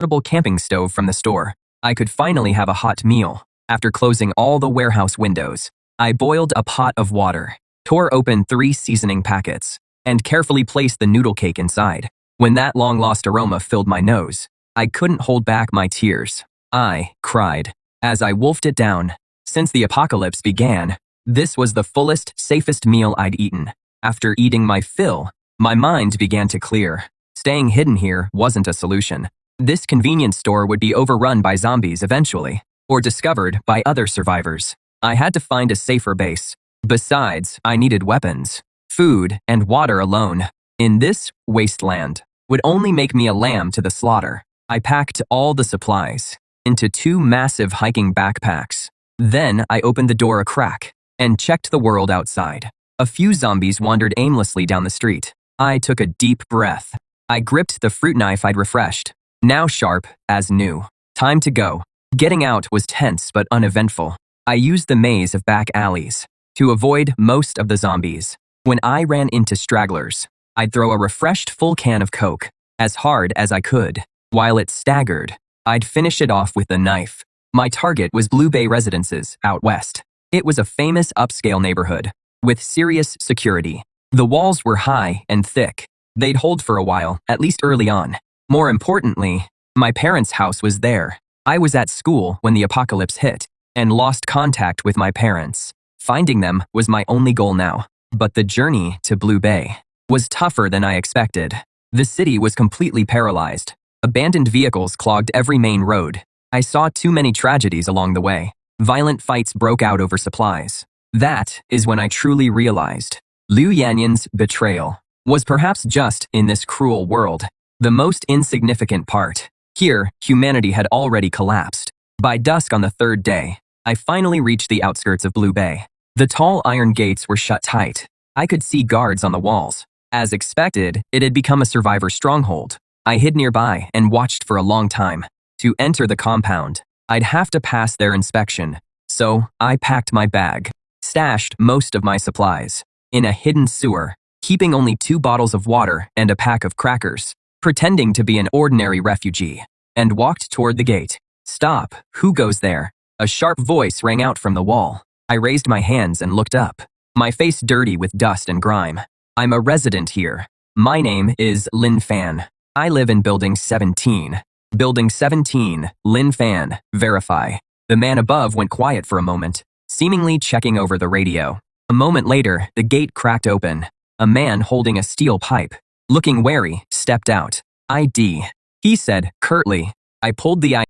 portable camping stove from the store. I could finally have a hot meal. After closing all the warehouse windows, I boiled a pot of water, tore open 3 seasoning packets, and carefully placed the noodle cake inside. When that long-lost aroma filled my nose, I couldn't hold back my tears. I cried as I wolfed it down. Since the apocalypse began, this was the fullest, safest meal I'd eaten. After eating my fill, my mind began to clear. Staying hidden here wasn't a solution. This convenience store would be overrun by zombies eventually, or discovered by other survivors. I had to find a safer base. Besides, I needed weapons. Food and water alone, in this wasteland, would only make me a lamb to the slaughter. I packed all the supplies into 2 massive hiking backpacks. Then I opened the door a crack and checked the world outside. A few zombies wandered aimlessly down the street. I took a deep breath. I gripped the fruit knife I'd refreshed, now sharp as new. Time to go. Getting out was tense but uneventful. I used the maze of back alleys to avoid most of the zombies. When I ran into stragglers, I'd throw a refreshed full can of Coke as hard as I could. While it staggered, I'd finish it off with the knife. My target was Blue Bay Residences out west. It was a famous upscale neighborhood with serious security. The walls were high and thick. They'd hold for a while, at least early on. More importantly, my parents' house was there. I was at school when the apocalypse hit and lost contact with my parents. Finding them was my only goal now. But the journey to Blue Bay was tougher than I expected. The city was completely paralyzed. Abandoned vehicles clogged every main road. I saw too many tragedies along the way. Violent fights broke out over supplies. That is when I truly realized Liu Yanyan's betrayal was perhaps just in this cruel world the most insignificant part. Here, humanity had already collapsed. By dusk on the 3rd day, I finally reached the outskirts of Blue Bay. The tall iron gates were shut tight. I could see guards on the walls. As expected, it had become a survivor stronghold. I hid nearby and watched for a long time. To enter the compound, I'd have to pass their inspection. So I packed my bag, stashed most of my supplies in a hidden sewer, keeping only 2 bottles of water and a pack of crackers, pretending to be an ordinary refugee, and walked toward the gate. "Stop, who goes there?" A sharp voice rang out from the wall. I raised my hands and looked up, my face dirty with dust and grime. "I'm a resident here. My name is Lin Fan. I live in Building 17. Building 17, Lin Fan, verify." The man above went quiet for a moment, seemingly checking over the radio. A moment later, the gate cracked open. A man holding a steel pipe, looking wary, stepped out. "ID," he said curtly. I pulled the